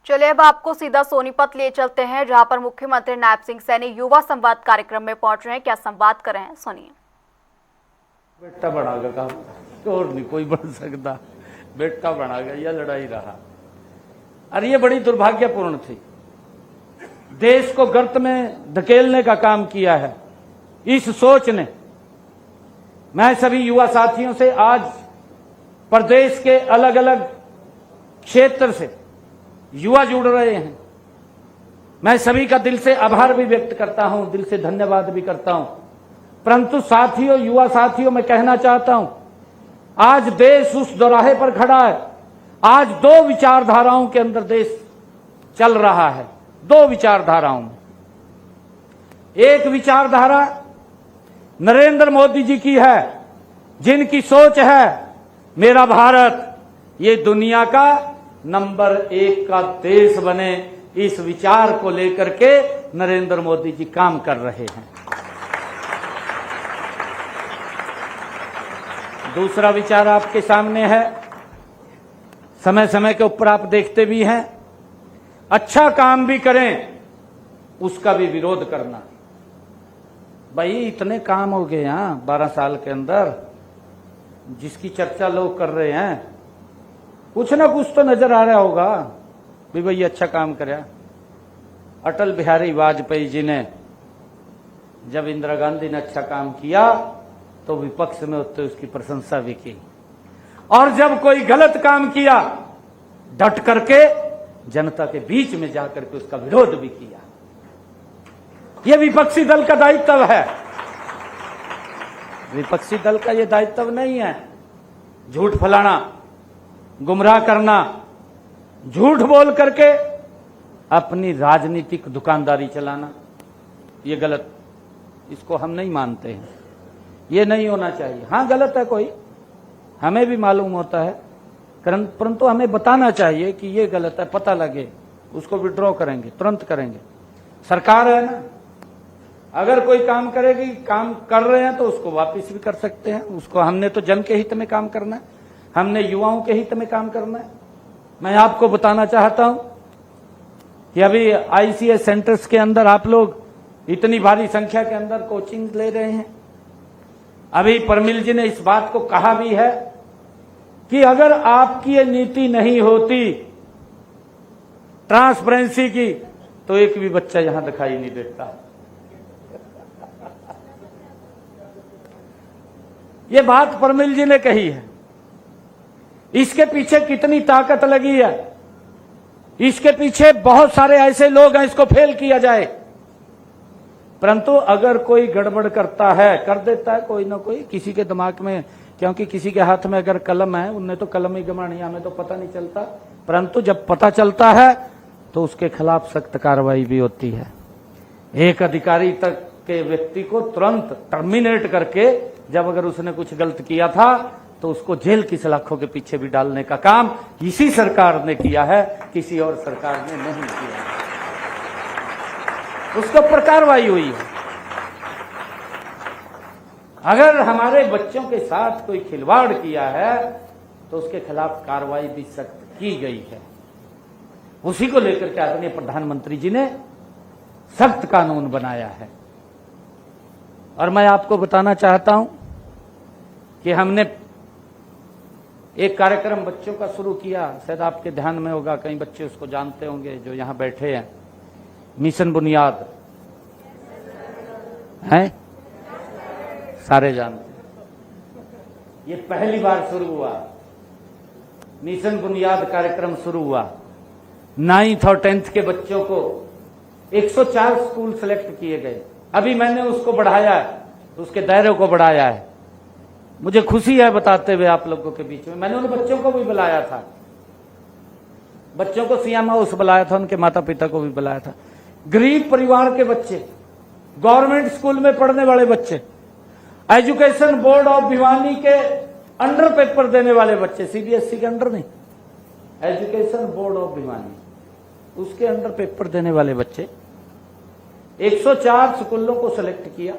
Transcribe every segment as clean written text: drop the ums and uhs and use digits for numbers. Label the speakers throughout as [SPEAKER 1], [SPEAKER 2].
[SPEAKER 1] चलिए अब आपको सीधा सोनीपत ले चलते हैं, जहां पर मुख्यमंत्री नायब सिंह सैनी युवा संवाद कार्यक्रम में पहुंच रहे हैं। क्या संवाद कर रहे हैं, सुनिए।
[SPEAKER 2] बेटा बनागा काम और नहीं कोई बन सकता, बेटा बनागा, यह लड़ाई रहा। अरे ये बड़ी दुर्भाग्यपूर्ण थी, देश को गर्त में धकेलने का काम किया है इस सोच ने। मैं सभी युवा साथियों से आज प्रदेश के अलग अलग क्षेत्र से युवा जुड़ रहे हैं, मैं सभी का दिल से आभार भी व्यक्त करता हूं, दिल से धन्यवाद भी करता हूं। परंतु साथियों, युवा साथियों, मैं कहना चाहता हूं, आज देश उस दोराहे पर खड़ा है। आज दो विचारधाराओं के अंदर देश चल रहा है, दो विचारधाराओं में। एक विचारधारा नरेंद्र मोदी जी की है, जिनकी सोच है मेरा भारत ये दुनिया का नंबर 1 का देश बने। इस विचार को लेकर के नरेंद्र मोदी जी काम कर रहे हैं। दूसरा विचार आपके सामने है, समय समय के ऊपर आप देखते भी हैं, अच्छा काम भी करें उसका भी विरोध करना। भाई इतने काम हो गए यहां 12 साल के अंदर, जिसकी चर्चा लोग कर रहे हैं, कुछ ना कुछ तो नजर आ रहा होगा भी भाई अच्छा काम कराया। अटल बिहारी वाजपेयी जी ने, जब इंदिरा गांधी ने अच्छा काम किया तो विपक्ष में होते उसकी प्रशंसा भी की, और जब कोई गलत काम किया डट करके जनता के बीच में जाकर के उसका विरोध भी किया। यह विपक्षी दल का दायित्व है, विपक्षी दल का यह दायित्व नहीं है झूठ फैलाना, गुमराह करना, झूठ बोल करके अपनी राजनीतिक दुकानदारी चलाना। ये गलत, इसको हम नहीं मानते हैं, ये नहीं होना चाहिए। हां गलत है कोई, हमें भी मालूम होता है, परंतु हमें बताना चाहिए कि ये गलत है, पता लगे, उसको विड्रॉ करेंगे, तुरंत करेंगे। सरकार है ना, अगर कोई काम करेगी, काम कर रहे हैं तो उसको वापस भी कर सकते हैं। उसको हमने तो जन के हित में काम करना है, हमने युवाओं के हित में काम करना है। मैं आपको बताना चाहता हूं कि अभी आईसीएस सेंटर्स के अंदर आप लोग इतनी भारी संख्या के अंदर कोचिंग ले रहे हैं। अभी परमिल जी ने इस बात को कहा भी है कि अगर आपकी ये नीति नहीं होती ट्रांसपेरेंसी की, तो एक भी बच्चा यहां दिखाई नहीं देता। ये बात परमिल जी ने कही है। इसके पीछे कितनी ताकत लगी है, इसके पीछे बहुत सारे ऐसे लोग हैं, इसको फेल किया जाए। परंतु अगर कोई गड़बड़ करता है, कर देता है कोई ना कोई किसी के दिमाग में, क्योंकि किसी के हाथ में अगर कलम है, उनने तो कलम ही गमानी, हमें तो पता नहीं चलता। परंतु जब पता चलता है तो उसके खिलाफ सख्त कार्रवाई भी होती है। एक अधिकारी तक के व्यक्ति को तुरंत टर्मिनेट करके, जब अगर उसने कुछ गलत किया था तो उसको जेल की सलाखों के पीछे भी डालने का काम इसी सरकार ने किया है, किसी और सरकार ने नहीं किया। उसके ऊपर कार्रवाई हुई है। अगर हमारे बच्चों के साथ कोई खिलवाड़ किया है तो उसके खिलाफ कार्रवाई भी सख्त की गई है। उसी को लेकर के आदरणीय प्रधानमंत्री जी ने सख्त कानून बनाया है। और मैं आपको बताना चाहता हूं कि हमने एक कार्यक्रम बच्चों का शुरू किया, शायद आपके ध्यान में होगा, कई बच्चे उसको जानते होंगे जो यहां बैठे हैं। मिशन बुनियाद है, सारे जानते हैं। ये पहली बार शुरू हुआ, मिशन बुनियाद कार्यक्रम शुरू हुआ। 9th और 10th के बच्चों को 104 स्कूल सेलेक्ट किए गए। अभी मैंने उसको बढ़ाया है, उसके दायरे को बढ़ाया है। मुझे खुशी है बताते हुए आप लोगों के बीच में, मैंने उन बच्चों को भी बुलाया था, बच्चों को सीएम हाउस बुलाया था, उनके माता पिता को भी बुलाया था। गरीब परिवार के बच्चे, गवर्नमेंट स्कूल में पढ़ने वाले बच्चे, एजुकेशन बोर्ड ऑफ भिवानी के अंडर पेपर देने वाले बच्चे, सीबीएसई के अंडर नहीं, एजुकेशन बोर्ड ऑफ भिवानी, उसके अंडर पेपर देने वाले बच्चे, 104 स्कूलों को सेलेक्ट किया,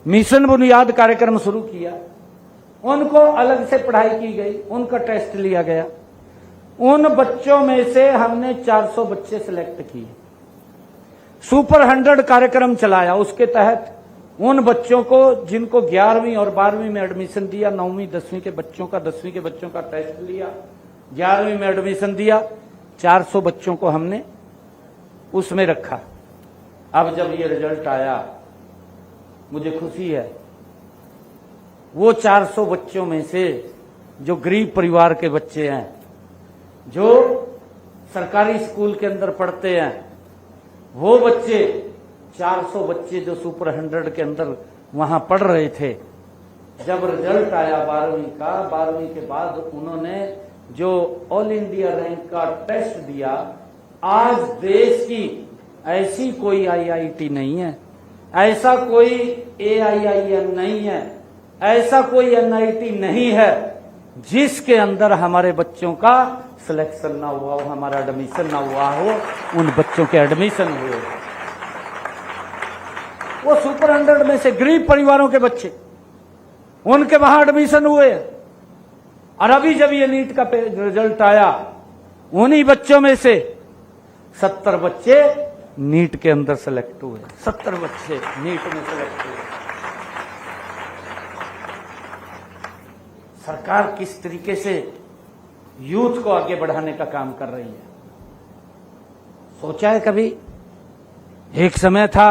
[SPEAKER 2] मिशन बुनियाद कार्यक्रम शुरू किया। उनको अलग से पढ़ाई की गई, उनका टेस्ट लिया गया, उन बच्चों में से हमने 400 बच्चे सिलेक्ट किए, सुपर 100 कार्यक्रम चलाया। उसके तहत उन बच्चों को जिनको 11वीं और 12वीं में एडमिशन दिया, 9वीं 10वीं के बच्चों का, 10वीं के बच्चों का टेस्ट लिया, 11वीं में एडमिशन दिया, 400 बच्चों को हमने उसमें रखा। अब जब ये रिजल्ट आया, मुझे खुशी है, वो 400 बच्चों में से जो गरीब परिवार के बच्चे हैं, जो सरकारी स्कूल के अंदर पढ़ते हैं, वो बच्चे 400 बच्चे जो सुपर 100 के अंदर वहां पढ़ रहे थे, जब रिजल्ट आया 12वीं का, 12वीं के बाद उन्होंने जो ऑल इंडिया रैंक का टेस्ट दिया। आज देश की ऐसी कोई IIT नहीं है, ऐसा कोई AIIM नहीं है, ऐसा कोई NIT नहीं है जिसके अंदर हमारे बच्चों का सिलेक्शन ना हुआ हो, हमारा एडमिशन ना हुआ हो, उन बच्चों के एडमिशन हुए। वो सुपर 100 में से गरीब परिवारों के बच्चे, उनके वहां एडमिशन हुए। और अभी जब ये नीट का रिजल्ट आया, उन्हीं बच्चों में से 70 बच्चे नीट के अंदर सेलेक्ट हुए, 70 बच्चे नीट में सेलेक्ट हुए। सरकार किस तरीके से यूथ को आगे बढ़ाने का काम कर रही है, सोचा है कभी? एक समय था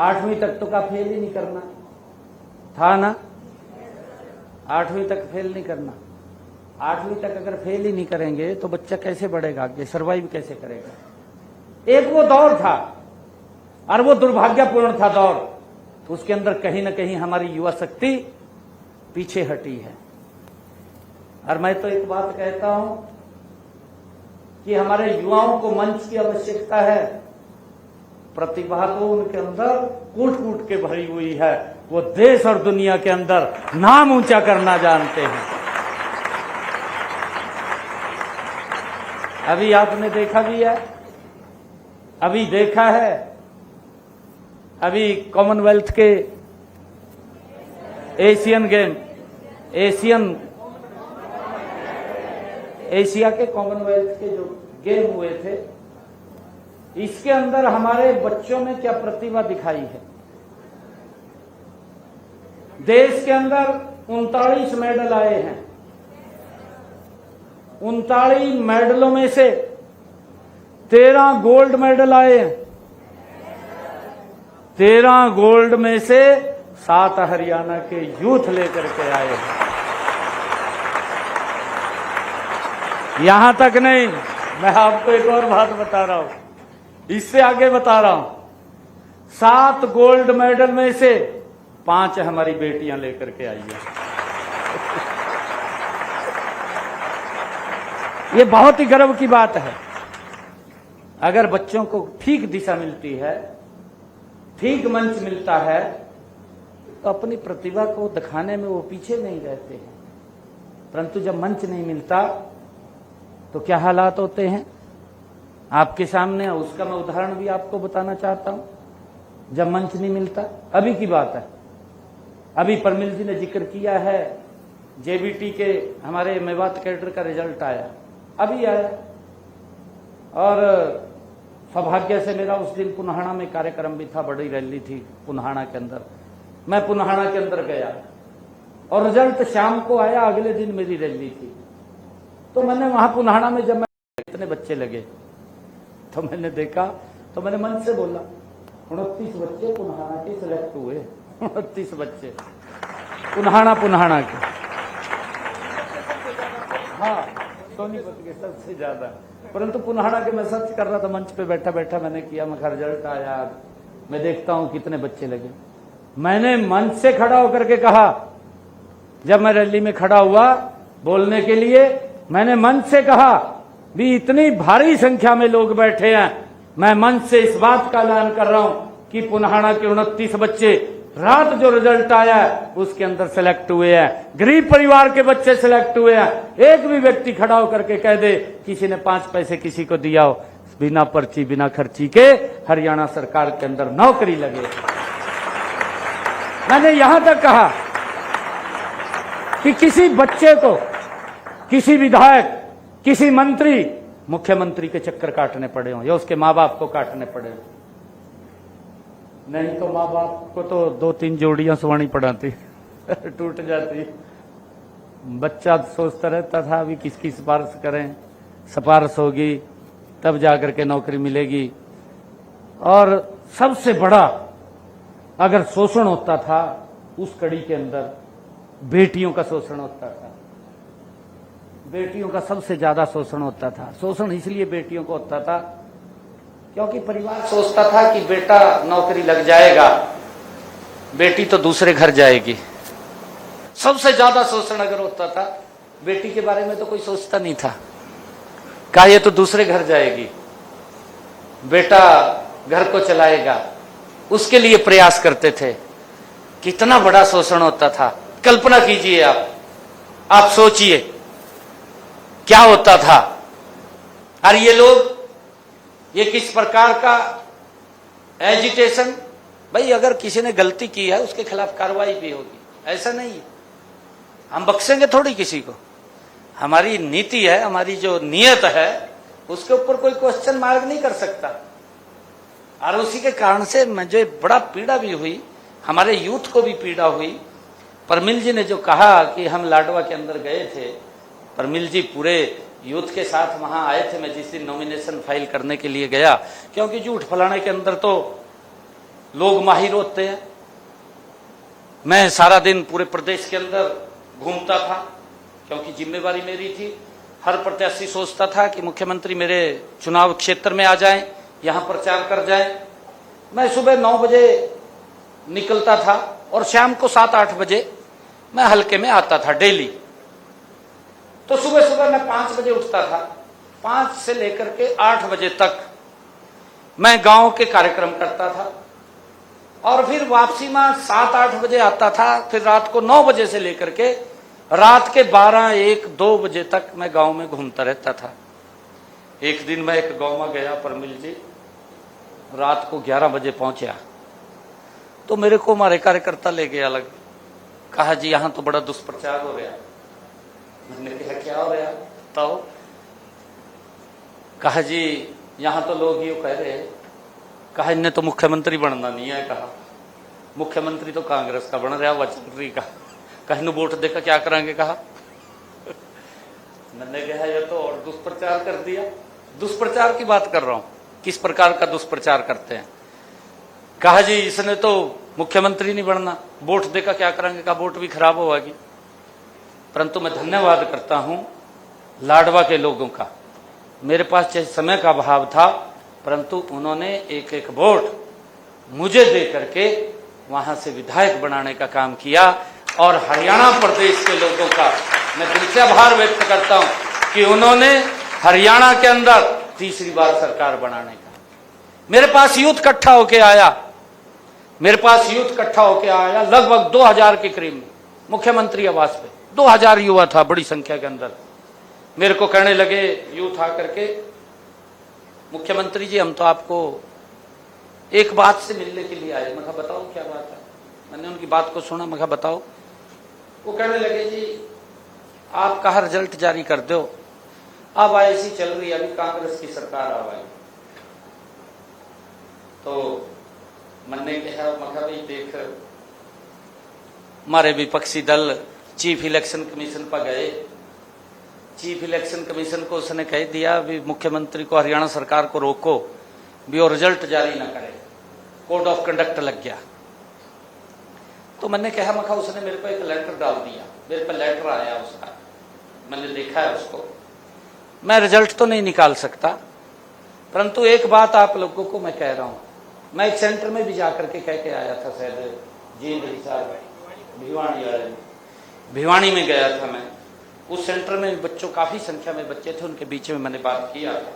[SPEAKER 2] 8वीं तक तो का फेल ही नहीं करना था ना, 8वीं तक फेल नहीं करना। 8वीं तक अगर फेल ही नहीं करेंगे तो बच्चा कैसे बढ़ेगा आगे, सर्वाइव कैसे करेगा? एक वो दौर था और वो दुर्भाग्यपूर्ण था दौर। उसके अंदर कहीं ना कहीं हमारी युवा शक्ति पीछे हटी है। और मैं तो एक बात कहता हूं कि हमारे युवाओं को मंच की आवश्यकता है। प्रतिभा तो उनके अंदर कूट कूट के भरी हुई है, वो देश और दुनिया के अंदर नाम ऊंचा करना जानते हैं। अभी आपने देखा भी है, अभी देखा है, अभी कॉमनवेल्थ के एशियन गेम, एशिया के कॉमनवेल्थ के जो गेम हुए थे, इसके अंदर हमारे बच्चों में क्या प्रतिभा दिखाई है। देश के अंदर 39 मेडल आए हैं। 39 मेडलों में से 13 गोल्ड मेडल आए हैं। 13 गोल्ड में से 7 हरियाणा के यूथ लेकर के आए हैं। यहां तक नहीं, मैं आपको एक और बात बता रहा हूं, इससे आगे बता रहा हूं। 7 गोल्ड मेडल में से 5 हमारी बेटियां लेकर के आई हैं। ये बहुत ही गर्व की बात है। अगर बच्चों को ठीक दिशा मिलती है, ठीक मंच मिलता है, तो अपनी प्रतिभा को दिखाने में वो पीछे नहीं रहते हैं। परंतु जब मंच नहीं मिलता तो क्या हालात होते हैं आपके सामने, उसका मैं उदाहरण भी आपको बताना चाहता हूं। जब मंच नहीं मिलता, अभी की बात है, अभी परमिल जी ने जिक्र किया है, JBT के हमारे मेवात कैडर का रिजल्ट आया, अभी आया। और सौभाग्य से मेरा उस दिन पुन्हाड़ा में कार्यक्रम भी था, बड़ी रैली थी पुन्हाड़ा के अंदर। मैं पुन्हाड़ा के अंदर गया और रिजल्ट शाम को आया, अगले दिन मेरी रैली थी। तो मैंने वहां पुन्हाड़ा में जब मैं इतने बच्चे लगे तो मैंने देखा, तो मैंने मन से बोला 29 बच्चे पुन्हाड़ा के सिलेक्ट हुए। 29 बच्चे पुन्हाड़ा के, हाँ सोनीपत के सबसे ज्यादा। परंतु पुन्हाड़ा के मैं सर्च कर रहा था, मंच पे बैठा बैठा मैंने किया, मैं रिजल्ट आया, मैं देखता हूं कितने बच्चे लगे। मैंने मंच से खड़ा होकर के कहा, जब मैं रैली में खड़ा हुआ बोलने के लिए, मैंने मंच से कहा भी इतनी भारी संख्या में लोग बैठे हैं, मैं मंच से इस बात का ऐलान कर रहा हूं कि पुन्हाड़ा के 29 बच्चे रात जो रिजल्ट आया है उसके अंदर सेलेक्ट हुए हैं। गरीब परिवार के बच्चे सेलेक्ट हुए हैं। एक भी व्यक्ति खड़ा होकर के कह दे किसी ने 5 पैसे किसी को दिया हो, बिना पर्ची बिना खर्ची के हरियाणा सरकार के अंदर नौकरी लगे। मैंने यहां तक कहा कि किसी बच्चे को, किसी विधायक, किसी मंत्री मुख्यमंत्री के चक्कर काटने पड़े हों या उसके माँ बाप को काटने पड़े हों। नहीं तो माँ बाप को तो 2-3 जोड़ियां सुवानी पड़ाती टूट जाती। बच्चा सोचता रहता था अभी किसकी सिफारिश करें, सिफारिश होगी तब जाकर के नौकरी मिलेगी। और सबसे बड़ा अगर शोषण होता था उस कड़ी के अंदर बेटियों का शोषण होता था। बेटियों का सबसे ज्यादा शोषण होता था। शोषण इसलिए बेटियों को होता था क्योंकि परिवार सोचता था कि बेटा नौकरी लग जाएगा, बेटी तो दूसरे घर जाएगी। सबसे ज्यादा शोषण अगर होता था, बेटी के बारे में तो कोई सोचता नहीं था, कहा ये तो दूसरे घर जाएगी, बेटा घर को चलाएगा, उसके लिए प्रयास करते थे। कितना बड़ा शोषण होता था, कल्पना कीजिए आप सोचिए क्या होता था। और ये लोग, ये किस प्रकार का एजिटेशन, भाई अगर किसी ने गलती की है उसके खिलाफ कार्रवाई भी होगी, ऐसा नहीं है हम बख्शेंगे थोड़ी किसी को। हमारी नीति है, हमारी जो नियत है उसके ऊपर कोई क्वेश्चन मार्क नहीं कर सकता। और उसी के कारण से मुझे बड़ा पीड़ा भी हुई, हमारे यूथ को भी पीड़ा हुई। परमिल जी ने जो कहा कि हम लाडवा के अंदर गए थे, परमिल जी पूरे यूथ के साथ वहां आए थे। मैं जिस दिन नॉमिनेशन फाइल करने के लिए गया, क्योंकि झूठ फलाने के अंदर तो लोग माहिर होते हैं। मैं सारा दिन पूरे प्रदेश के अंदर घूमता था क्योंकि जिम्मेवारी मेरी थी। हर प्रत्याशी सोचता था कि मुख्यमंत्री मेरे चुनाव क्षेत्र में आ जाएं, यहां प्रचार कर जाएं। मैं सुबह 9 बजे निकलता था और शाम को 7-8 बजे मैं हल्के में आता था डेली। तो सुबह सुबह मैं 5 बजे उठता था, 5 से लेकर के 8 बजे तक मैं गांव के कार्यक्रम करता था और फिर वापसी में 7-8 बजे आता था। फिर रात को 9 बजे से लेकर के रात के 12-1-2 बजे तक मैं गांव में घूमता रहता था। एक दिन मैं एक गांव में गया, परमिल जी, रात को 11 बजे पहुंचा तो मेरे को हमारे कार्यकर्ता ले गया अलग। कहा जी यहां तो बड़ा दुष्प्रचार हो रहा। मैंने कहा क्या हो रहा बताओ। कहा जी यहां तो लोग ये कह रहे, कहा इन्हें तो मुख्यमंत्री बनना नहीं है। कहा मुख्यमंत्री तो कांग्रेस का बन रहा, वचनरी का, कहीं वोट देकर क्या करेंगे। कहा मैंने कहा ये तो और दुष्प्रचार कर दिया। दुष्प्रचार की बात कर रहा हूं, किस प्रकार का दुष्प्रचार करते हैं। कहा जी इसने तो मुख्यमंत्री नहीं बनना, वोट देकर क्या करेंगे। कहा वोट भी खराब होगी। परंतु मैं धन्यवाद करता हूं लाडवा के लोगों का। मेरे पास चाहे समय का अभाव था, परंतु उन्होंने एक एक वोट मुझे दे करके वहां से विधायक बनाने का काम किया। और हरियाणा प्रदेश के लोगों का मैं दिल से आभार व्यक्त करता हूं कि उन्होंने हरियाणा के अंदर तीसरी बार सरकार बनाने का। मेरे पास यूथ इकट्ठा होके आया, मेरे पास यूथ इकट्ठा होके आया लगभग 2000 के करीब में मुख्यमंत्री आवास पे 2000 युवा था बड़ी संख्या के अंदर। मेरे को कहने लगे यूथ आकर के, मुख्यमंत्री जी हम तो आपको एक बात से मिलने के लिए आए। मैं कहा बताओ क्या बात है। मैंने उनकी बात को सुना, मैं कहा बताओ। वो कहने लगे जी आपका रिजल्ट जारी कर दो, अब ऐसी चल रही है, अभी कांग्रेस की सरकार आ गई। तो मैंने कहा भाई देख, हमारे विपक्षी दल चीफ इलेक्शन कमीशन पर गए। चीफ इलेक्शन कमीशन को उसने कह दिया भी मुख्यमंत्री को, हरियाणा सरकार को रोको भी और रिजल्ट जारी ना करे, कोड ऑफ कंडक्ट लग गया। तो मैंने कहा मखा उसने मेरे को एक लेटर डाल दिया, मेरे पर लेटर आया उसका, मैंने देखा है उसको। मैं रिजल्ट तो नहीं निकाल सकता, परंतु एक बात आप लोगों को मैं कह रहा हूं। मैं एक सेंटर में भी जाकर के कह के आया था, शायद भिवानी में गया था मैं। उस सेंटर में बच्चों, काफी संख्या में बच्चे थे, उनके बीच में मैंने बात किया था।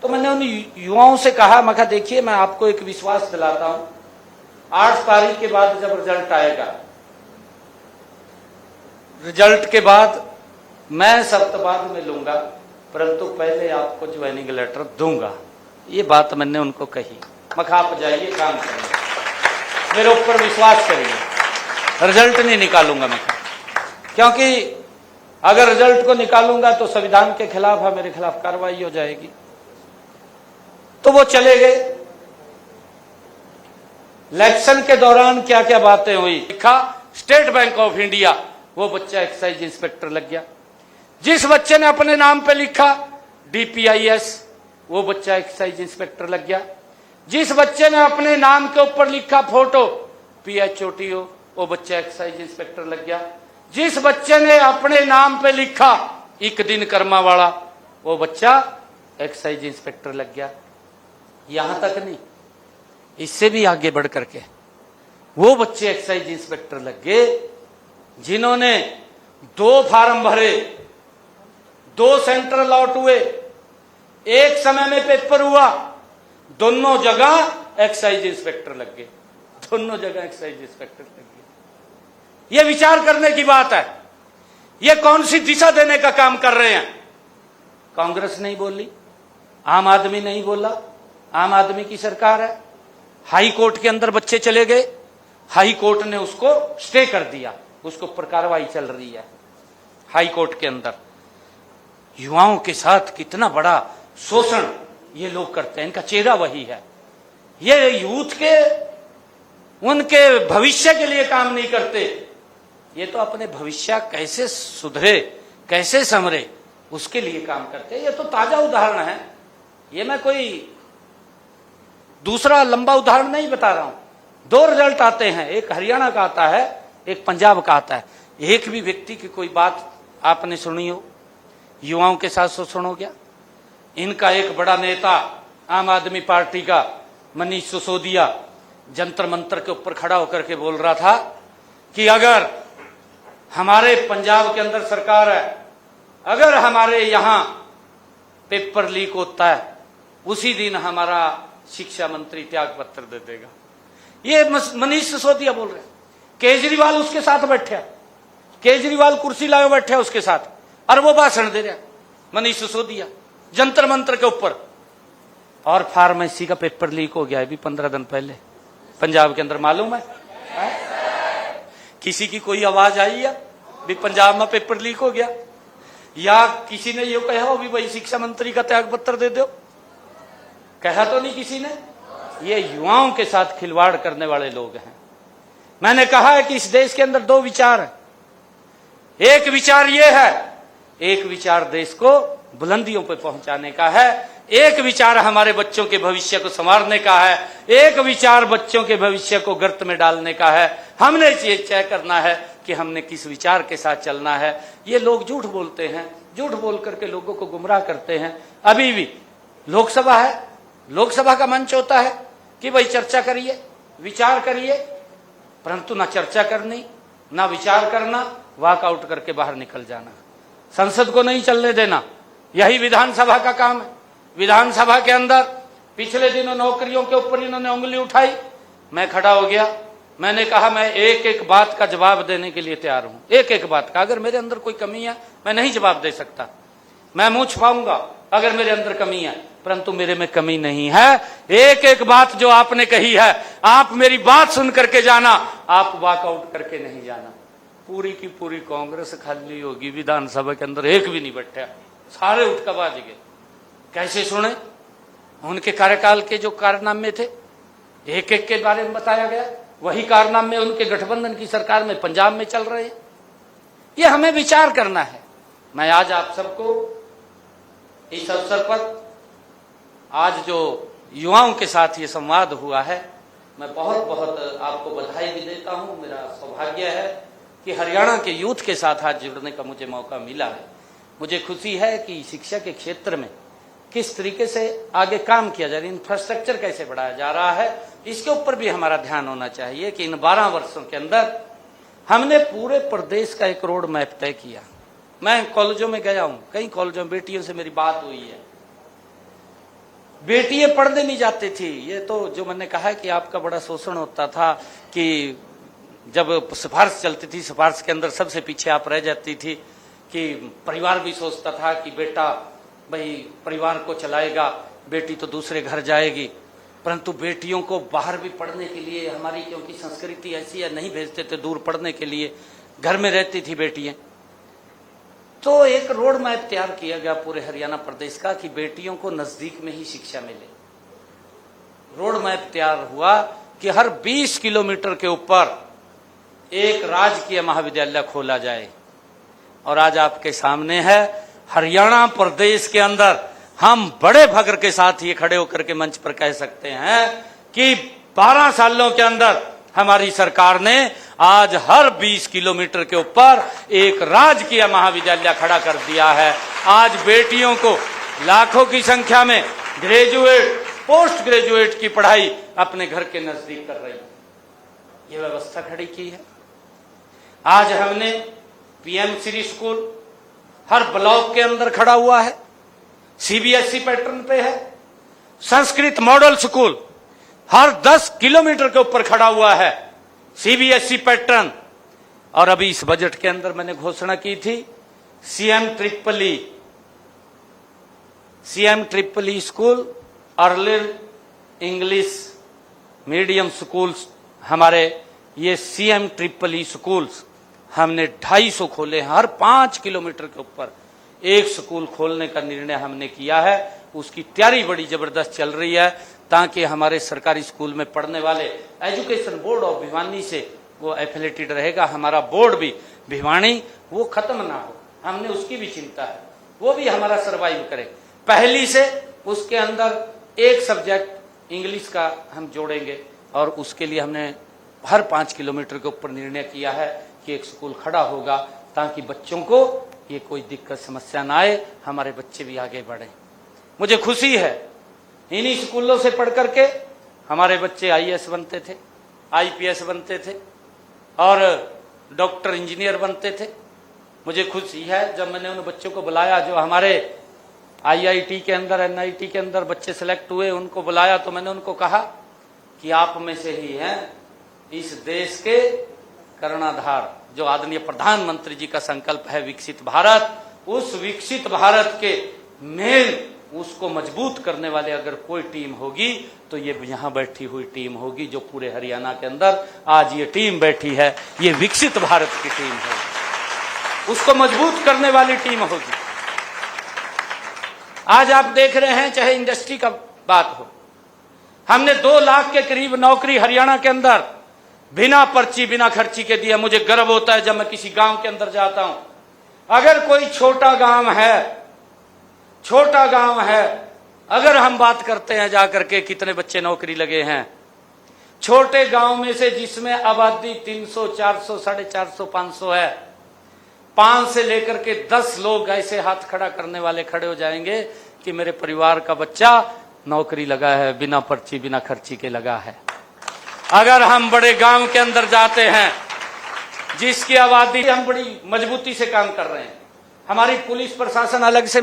[SPEAKER 2] तो मैंने उन युवाओं से कहा, मैं कहा देखिए मैं आपको एक विश्वास दिलाता हूं, 8 तारीख के बाद जब रिजल्ट आएगा, रिजल्ट के बाद मैं सप्ताह में लूंगा, परंतु पहले आपको ज्वाइनिंग लेटर दूंगा। ये बात मैंने उनको कही। मैं कहा आप जाइए काम करिए, मेरे ऊपर विश्वास करिए, रिजल्ट नहीं निकालूंगा मैं, क्योंकि अगर रिजल्ट को निकालूंगा तो संविधान के खिलाफ है, मेरे खिलाफ कार्रवाई हो जाएगी। तो वो चले गए। इलेक्शन के दौरान क्या क्या बातें हुई, लिखा स्टेट बैंक ऑफ इंडिया, वो बच्चा एक्साइज इंस्पेक्टर लग गया। जिस बच्चे ने अपने नाम पे लिखा DPIS, वो बच्चा एक्साइज इंस्पेक्टर लग गया। जिस बच्चे ने अपने नाम के ऊपर लिखा फोटो PHOTO, वो बच्चा एक्साइज इंस्पेक्टर लग गया। जिस बच्चे ने अपने नाम पे लिखा एक दिन कर्मा वाला, वो बच्चा एक्साइज इंस्पेक्टर लग गया। यहां तक नहीं, इससे भी आगे बढ़ करके वो बच्चे एक्साइज इंस्पेक्टर लग गए जिन्होंने 2 फार्म भरे, 2 सेंटर अलॉट हुए, एक समय में पेपर हुआ, दोनों जगह एक्साइज इंस्पेक्टर लग गए, दोनों जगह एक्साइज इंस्पेक्टर लग गए। यह विचार करने की बात है। ये कौन सी दिशा देने का काम कर रहे हैं? कांग्रेस नहीं बोली, आम आदमी नहीं बोला, आम आदमी की सरकार है। हाई कोर्ट के अंदर बच्चे चले गए, हाई कोर्ट ने उसको स्टे कर दिया, उसके ऊपर कार्रवाई चल रही है हाई कोर्ट के अंदर। युवाओं के साथ कितना बड़ा शोषण ये लोग करते हैं, इनका चेहरा वही है। ये यूथ के उनके भविष्य के लिए काम नहीं करते, ये तो अपने भविष्य कैसे सुधरे, कैसे संवरे, उसके लिए काम करते हैं। ये तो ताजा उदाहरण है, ये मैं कोई दूसरा लंबा उदाहरण नहीं बता रहा हूं। 2 रिजल्ट आते हैं, एक हरियाणा का आता है, एक पंजाब का आता है। एक भी व्यक्ति की कोई बात आपने सुनी हो युवाओं के साथ शोषण हो गया? इनका एक बड़ा नेता आम आदमी पार्टी का मनीष सिसोदिया जंतर मंतर के ऊपर खड़ा होकर के बोल रहा था कि अगर हमारे पंजाब के अंदर सरकार है, अगर हमारे यहां पेपर लीक होता है, उसी दिन हमारा शिक्षा मंत्री त्याग पत्र दे देगा। ये मनीष सिसोदिया बोल रहे। केजरीवाल उसके साथ बैठा, केजरीवाल कुर्सी लाए बैठे उसके साथ, और वो भाषण दे रहा मनीष सिसोदिया जंतर मंतर के ऊपर। और फार्मेसी का पेपर लीक हो गया है भी 15 दिन पहले पंजाब के अंदर, मालूम है? किसी की कोई आवाज आई है भी पंजाब में पेपर लीक हो गया? या किसी ने ये कहा हो भी भाई शिक्षा मंत्री का त्याग पत्र दे दो? कहा तो नहीं किसी ने। ये युवाओं के साथ खिलवाड़ करने वाले लोग हैं। मैंने कहा है कि इस देश के अंदर 2 विचार हैं। एक विचार ये है, एक विचार देश को बुलंदियों पर पहुंचाने का है, एक विचार हमारे बच्चों के भविष्य को संवारने का है, एक विचार बच्चों के भविष्य को गर्त में डालने का है। हमने ये तय करना है कि हमने किस विचार के साथ चलना है। ये लोग झूठ बोलते हैं, झूठ बोल करके लोगों को गुमराह करते हैं। अभी भी लोकसभा है, लोकसभा का मंच होता है कि भाई चर्चा करिए, विचार करिए, परंतु ना चर्चा करनी, ना विचार करना, वॉकआउट करके बाहर निकल जाना, संसद को नहीं चलने देना। यही विधानसभा का काम है। विधानसभा के अंदर पिछले दिनों नौकरियों के ऊपर इन्होंने उंगली उठाई, मैं खड़ा हो गया, मैंने कहा मैं एक एक बात का जवाब देने के लिए तैयार हूं, एक एक बात का। अगर मेरे अंदर कोई कमी है मैं नहीं जवाब दे सकता, मैं मुंह छुपाऊंगा अगर मेरे अंदर कमी है, परंतु मेरे में कमी नहीं है। एक एक बात जो आपने कही है, आप मेरी बात सुन करके जाना, आप वॉकआउट करके नहीं जाना। पूरी की पूरी कांग्रेस खाली होगी विधानसभा के अंदर, एक भी नहीं बैठा, सारे उठ कर बाज गए। कैसे सुने? उनके कार्यकाल के जो कारनामे थे एक एक के बारे में बताया गया, वही कारनामे उनके गठबंधन की सरकार में पंजाब में चल रहे हैं। ये हमें विचार करना है। मैं आज आप सबको इस अवसर पर, आज जो युवाओं के साथ ये संवाद हुआ है, मैं बहुत बहुत आपको बधाई भी देता हूं। मेरा सौभाग्य है कि हरियाणा के यूथ के साथ आज जुड़ने का मुझे मौका मिला है। मुझे खुशी है कि शिक्षा के क्षेत्र में किस तरीके से आगे काम किया जा रहा है, इंफ्रास्ट्रक्चर कैसे बढ़ाया जा रहा है, इसके ऊपर भी हमारा ध्यान होना चाहिए कि इन 12 वर्षों के अंदर हमने पूरे प्रदेश का एक रोड मैप तय किया। मैं कॉलेजों में गया हूं, कई कॉलेजों में बेटियों से मेरी बात हुई है, बेटियां पढ़ने नहीं जाती थी। ये तो जो मैंने कहा कि आपका बड़ा शोषण होता था कि जब सिफारिश चलती थी, सिफारिश के अंदर सबसे पीछे आप रह जाती थी, कि परिवार भी सोचता था कि बेटा भाई परिवार को चलाएगा, बेटी तो दूसरे घर जाएगी, परंतु बेटियों को बाहर भी पढ़ने के लिए, हमारी क्योंकि संस्कृति ऐसी है, नहीं भेजते थे दूर पढ़ने के लिए, घर में रहती थी बेटियां। तो एक रोड मैप तैयार किया गया पूरे हरियाणा प्रदेश का कि बेटियों को नजदीक में ही शिक्षा मिले। रोड मैप तैयार हुआ कि हर 20 किलोमीटर के ऊपर एक राजकीय महाविद्यालय खोला जाए। और आज आपके सामने है, हरियाणा प्रदेश के अंदर हम बड़े फख्र के साथ ये खड़े होकर के मंच पर कह सकते हैं कि 12 सालों के अंदर हमारी सरकार ने आज हर 20 किलोमीटर के ऊपर एक राजकीय महाविद्यालय खड़ा कर दिया है। आज बेटियों को लाखों की संख्या में ग्रेजुएट, पोस्ट ग्रेजुएट की पढ़ाई अपने घर के नजदीक कर रही है। ये व्यवस्था खड़ी की है। आज हमने पीएम श्री स्कूल हर ब्लॉक के अंदर खड़ा हुआ है, सीबीएसई पैटर्न पे है। संस्कृत मॉडल स्कूल हर 10 किलोमीटर के ऊपर खड़ा हुआ है, सीबीएसई पैटर्न। और अभी इस बजट के अंदर मैंने घोषणा की थी CM triple E school, early English medium schools, हमारे ये सीएम ट्रिपल ई स्कूल्स हमने 250 खोले हैं। हर 5 किलोमीटर के ऊपर एक स्कूल खोलने का निर्णय हमने किया है। उसकी तैयारी बड़ी जबरदस्त चल रही है ताकि हमारे सरकारी स्कूल में पढ़ने वाले एजुकेशन बोर्ड ऑफ भिवानी से वो एफिलेटेड रहेगा। हमारा बोर्ड भी भिवानी वो खत्म ना हो, हमने उसकी भी चिंता है, वो भी हमारा सर्वाइव करे। पहली से उसके अंदर एक सब्जेक्ट इंग्लिश का हम जोड़ेंगे और उसके लिए हमने हर 5 किलोमीटर के ऊपर निर्णय किया है कि एक स्कूल खड़ा होगा ताकि बच्चों को ये कोई दिक्कत समस्या ना आए, हमारे बच्चे भी आगे बढ़े। मुझे खुशी है इन्हीं स्कूलों से पढ़ करके हमारे बच्चे आईएएस बनते थे, आईपीएस बनते थे और डॉक्टर इंजीनियर बनते थे। मुझे खुशी है जब मैंने उन बच्चों को बुलाया जो हमारे आईआईटी के अंदर, एनआईटी के अंदर बच्चे सेलेक्ट हुए, उनको बुलाया तो मैंने उनको कहा कि आप में से ही हैं इस देश के कर्णधार। जो आदरणीय प्रधानमंत्री जी का संकल्प है विकसित भारत, उस विकसित भारत के मेन उसको मजबूत करने वाले अगर कोई टीम होगी तो ये यहां बैठी हुई टीम होगी, जो पूरे हरियाणा के अंदर आज ये टीम बैठी है, ये विकसित भारत की टीम है, उसको मजबूत करने वाली टीम होगी। आज आप देख रहे हैं चाहे इंडस्ट्री का बात हो, हमने 2 लाख के करीब नौकरी हरियाणा के अंदर बिना पर्ची बिना खर्ची के दिया। मुझे गर्व होता है जब मैं किसी गांव के अंदर जाता हूं, अगर कोई छोटा गांव है, अगर हम बात करते हैं जाकर के कितने बच्चे नौकरी लगे हैं, छोटे गांव में से जिसमें आबादी 300, 400, 450, 500 है, 5 से लेकर के 10 लोग ऐसे हाथ खड़ा करने वाले खड़े हो जाएंगे कि मेरे परिवार का बच्चा नौकरी लगा है, बिना पर्ची बिना खर्ची के लगा है। अगर हम बड़े गांव के अंदर जाते हैं जिसकी आबादी, हम बड़ी मजबूती से काम कर रहे हैं, हमारी पुलिस प्रशासन अलग से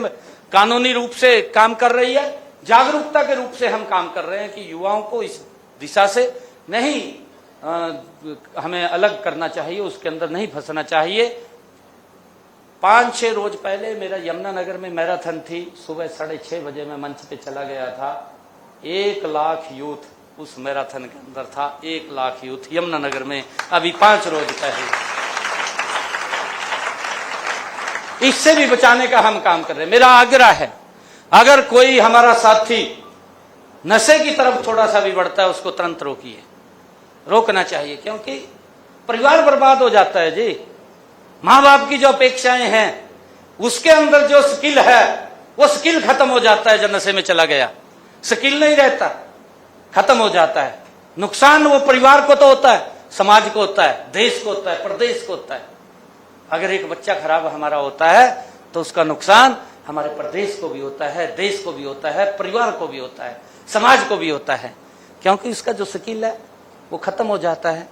[SPEAKER 2] कानूनी रूप से काम कर रही है, जागरूकता के रूप से हम काम कर रहे हैं कि युवाओं को इस दिशा से नहीं हमें अलग करना चाहिए, उसके अंदर नहीं फंसना चाहिए। 5-6 रोज पहले मेरा यमुनानगर में मैराथन थी, सुबह 6:30 बजे मैं मंच पे चला गया था। 1 लाख यूथ उस मैराथन के अंदर था, 1 लाख यूथ यमुनानगर में, अभी 5 रोज पहले। इससे भी बचाने का हम काम कर रहे हैं। मेरा आग्रह है अगर कोई हमारा साथी नशे की तरफ थोड़ा सा भी बढ़ता है उसको तुरंत रोकिए, रोकना चाहिए, क्योंकि परिवार बर्बाद हो जाता है जी। माँ बाप की जो अपेक्षाएं हैं उसके अंदर जो स्किल है वो स्किल खत्म हो जाता है। जब नशे में चला गया स्किल नहीं रहता, खत्म हो जाता है। नुकसान वो परिवार को तो होता है, समाज को होता है, देश को होता है, प्रदेश को होता है। अगर एक बच्चा खराब हमारा होता है तो उसका नुकसान हमारे प्रदेश को भी होता है, देश को भी होता है, परिवार को भी होता है, समाज को भी होता है, क्योंकि उसका जो स्किल है वो खत्म हो जाता है।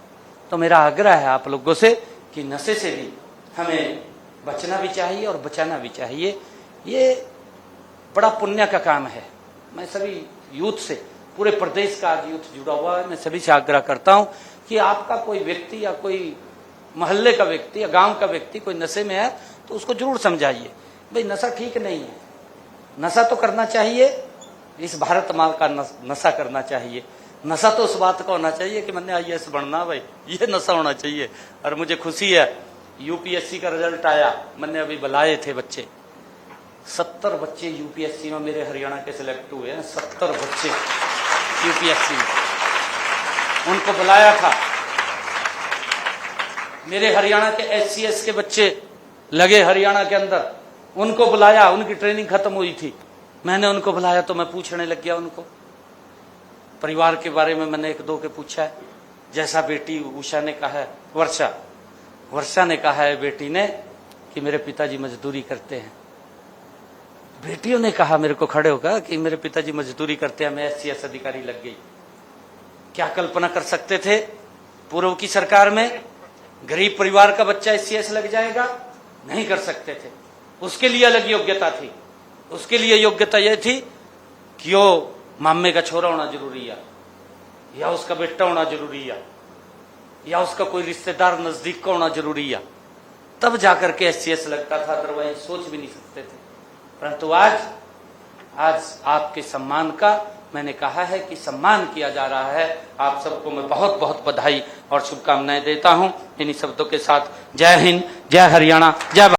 [SPEAKER 2] तो मेरा आग्रह है आप लोगों से कि नशे से भी हमें बचना भी चाहिए और बचाना भी चाहिए। ये बड़ा पुण्य का काम है। मैं सभी यूथ से, पूरे प्रदेश का आज यूथ जुड़ा हुआ है, मैं सभी से आग्रह करता हूं कि आपका कोई व्यक्ति या कोई मोहल्ले का व्यक्ति या गांव का व्यक्ति कोई नशे में है तो उसको जरूर समझाइए, भाई नशा ठीक नहीं है, नशा तो करना चाहिए, इस भारत माँ का नशा करना चाहिए। नशा तो उस बात का होना चाहिए कि मैंने आईएएस बनना, भाई ये नशा होना चाहिए। और मुझे खुशी है यूपीएससी का रिजल्ट आया, मैंने अभी बुलाए थे बच्चे, 70 बच्चे यूपीएससी में मेरे हरियाणा के सिलेक्ट हुए हैं, 70 बच्चे यूपीएससी में, उनको बुलाया था। मेरे हरियाणा के एससीएस के बच्चे लगे हरियाणा के अंदर, उनको बुलाया, उनकी ट्रेनिंग खत्म हुई थी, मैंने उनको बुलाया तो मैं पूछने लग गया उनको परिवार के बारे में। मैंने एक दो के पूछा है, जैसा बेटी उषा ने कहा है, वर्षा ने कहा है बेटी ने कि मेरे पिताजी मजदूरी करते हैं, बेटियों ने कहा मेरे को खड़े होकर कि मेरे पिताजी मजदूरी करते हैं, मैं एससीएस अधिकारी लग गई। क्या कल्पना कर सकते थे पूर्व की सरकार में गरीब परिवार का बच्चा एससीएस लग जाएगा? नहीं कर सकते थे। उसके लिए अलग योग्यता थी, उसके लिए योग्यता यह थी कि वो मामे का छोरा होना जरूरी है, या उसका बेटा होना जरूरी है, या उसका कोई रिश्तेदार नजदीक का होना जरूरी है, तब जाकर के एससीएस लगता था, अदरवाइज सोच भी नहीं सकते थे। परंतु आज आपके सम्मान का मैंने कहा है कि सम्मान किया जा रहा है। आप सबको मैं बहुत बहुत बधाई और शुभकामनाएं देता हूं। इन्हीं शब्दों के साथ जय हिंद, जय हरियाणा, जय